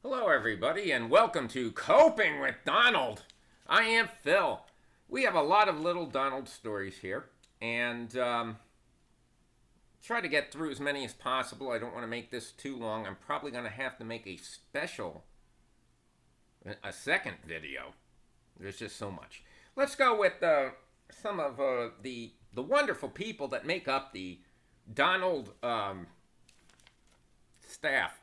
Hello, everybody, and welcome to Coping with Donald. I am Phil. We have a lot of little Donald stories here, and try to get through as many as possible. I don't want to make this too long. I'm probably going to have to make a second video. There's just so much. Let's go with some of the wonderful people that make up the Donald staff.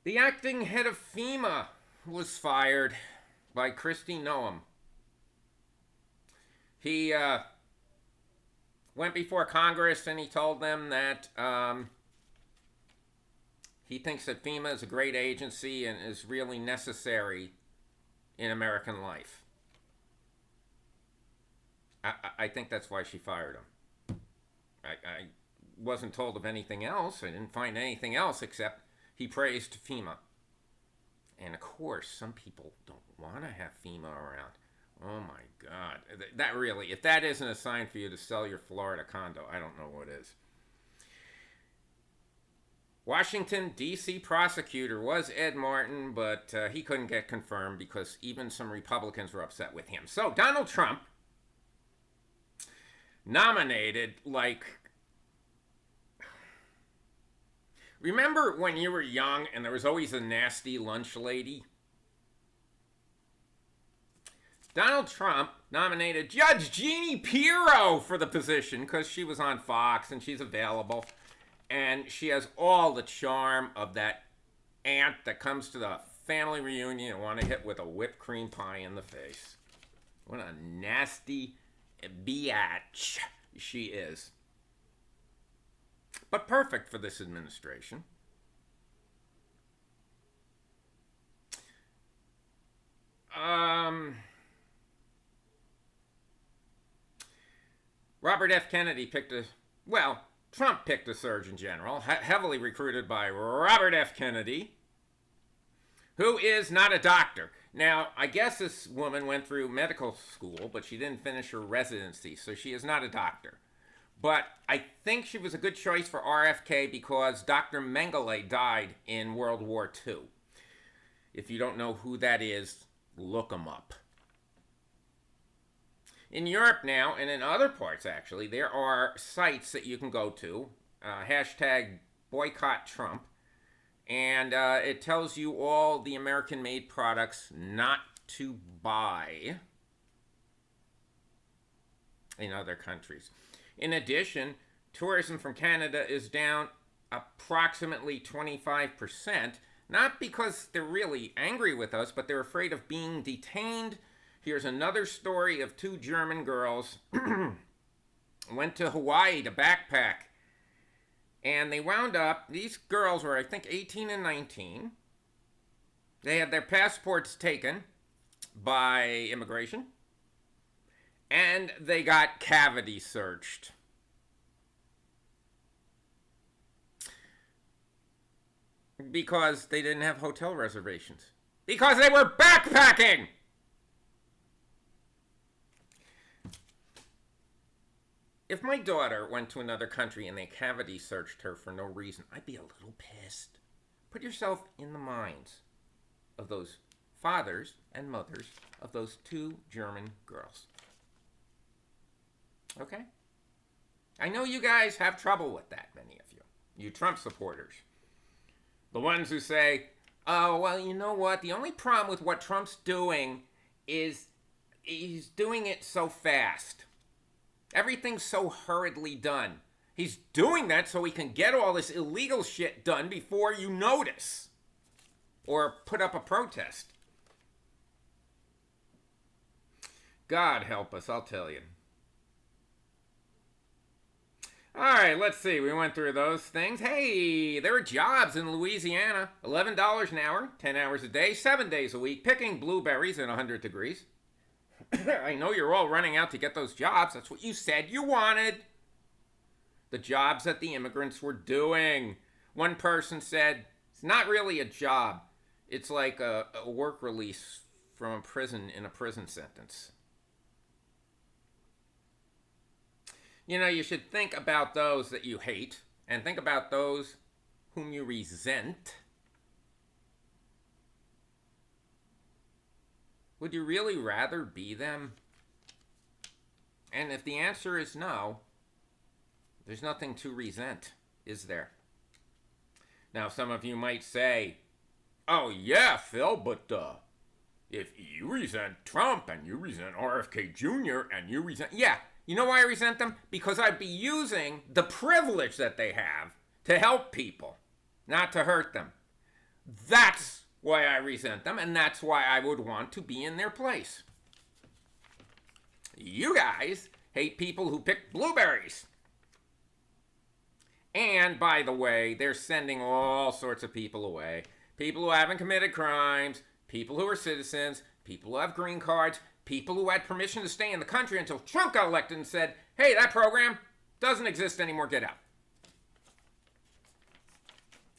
The acting head of FEMA was fired by Kristi Noem. He went before Congress and he told them that he thinks that FEMA is a great agency and is really necessary in American life. I think that's why she fired him. I wasn't told of anything else. I didn't find anything else except he praised FEMA. And of course, some people don't want to have FEMA around. Oh my God. That really, if that isn't a sign for you to sell your Florida condo, I don't know what is. Washington, D.C. prosecutor was Ed Martin, but he couldn't get confirmed because even some Republicans were upset with him. So Donald Trump nominated, remember when you were young and there was always a nasty lunch lady? Donald Trump nominated Judge Jeannie Pirro for the position because she was on Fox and she's available. And she has all the charm of that aunt that comes to the family reunion and want to hit with a whipped cream pie in the face. What a nasty biatch she is. But perfect for this administration. Robert F. Kennedy Trump picked a Surgeon General, heavily recruited by Robert F. Kennedy, who is not a doctor. Now, I guess this woman went through medical school, but she didn't finish her residency, so she is not a doctor. But I think she was a good choice for RFK because Dr. Mengele died in World War II. If you don't know who that is, look him up. In Europe now, and in other parts actually, there are sites that you can go to, hashtag boycott Trump, and it tells you all the American-made products not to buy in other countries. In addition, tourism from Canada is down approximately 25%, not because they're really angry with us, but they're afraid of being detained. Here's another story of two German girls went to Hawaii to backpack. And they wound up, these girls were, I think, 18 and 19. They had their passports taken by immigration. And they got cavity searched. Because they didn't have hotel reservations. Because they were backpacking! If my daughter went to another country and they cavity searched her for no reason, I'd be a little pissed. Put yourself in the minds of those fathers and mothers of those two German girls. Okay? I know you guys have trouble with that, many of you. You Trump supporters. The ones who say, oh, well, you know what? The only problem with what Trump's doing is he's doing it so fast. Everything's so hurriedly done. He's doing that so he can get all this illegal shit done before you notice or put up a protest. God help us, I'll tell you. All right, let's see. We went through those things. Hey, there are jobs in Louisiana. $11 an hour, 10 hours a day, 7 days a week, picking blueberries in 100 degrees. I know you're all running out to get those jobs. That's what you said you wanted. The jobs that the immigrants were doing. One person said, it's not really a job. It's like a work release from a prison in a prison sentence. You know, you should think about those that you hate and think about those whom you resent, would you really rather be them? And if the answer is no, there's nothing to resent, is there? Now, some of you might say, oh yeah, Phil, but if you resent Trump and you resent RFK Jr. and you resent... Yeah, you know why I resent them? Because I'd be using the privilege that they have to help people, not to hurt them. That's why I resent them, and that's why I would want to be in their place. You guys hate people who pick blueberries. And, by the way, they're sending all sorts of people away. People who haven't committed crimes, people who are citizens, people who have green cards, people who had permission to stay in the country until Trump got elected and said, hey, that program doesn't exist anymore, get out.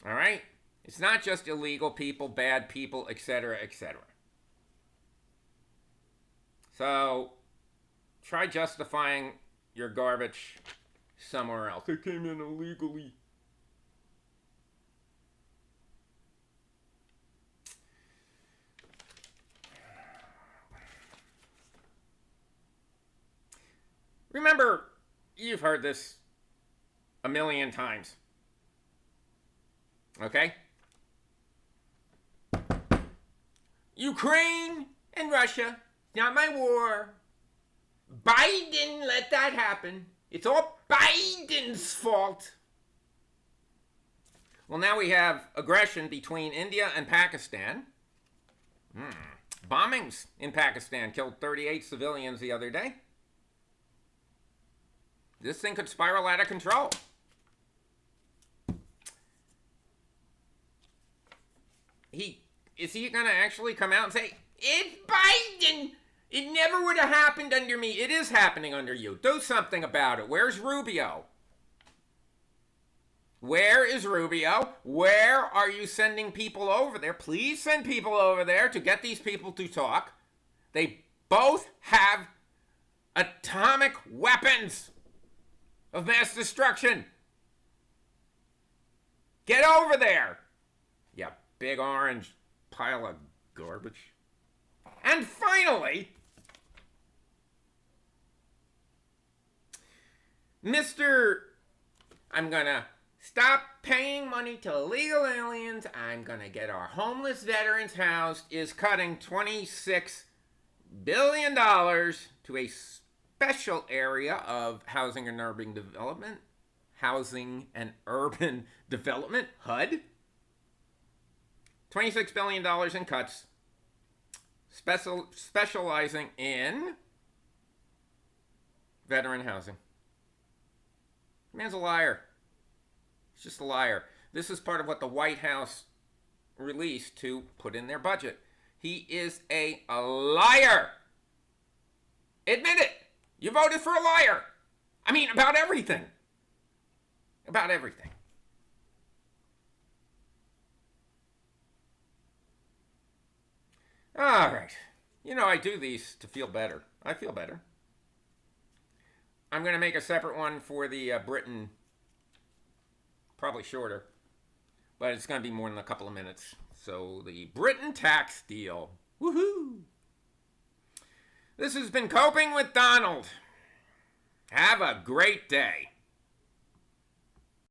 All right? It's not just illegal people, bad people, etc., etc. So, try justifying your garbage somewhere else. They came in illegally. Remember, you've heard this a million times. Okay? Ukraine and Russia, not my war. Biden let that happen. It's all Biden's fault. Well, now we have aggression between India and Pakistan. Bombings in Pakistan killed 38 civilians the other day. This thing could spiral out of control. Is he going to actually come out and say, it's Biden? It never would have happened under me. It is happening under you. Do something about it. Where's Rubio? Where is Rubio? Where are you sending people over there? Please send people over there to get these people to talk. They both have atomic weapons of mass destruction. Get over there. You big orange pile of garbage. And finally, I'm gonna stop paying money to illegal aliens. I'm gonna get our homeless veterans housed is cutting $26 billion to a special area of housing and urban development. Housing and Urban Development, HUD. $26 billion in cuts. Specializing in veteran housing. The man's a liar. He's just a liar. This is part of what the White House released to put in their budget. He is a liar. Admit it. You voted for a liar. I mean, about everything. About everything. All right. You know, I do these to feel better. I feel better. I'm going to make a separate one for the Britain. Probably shorter. But it's going to be more than a couple of minutes. So, the Britain tax deal. Woohoo! This has been Coping with Donald. Have a great day.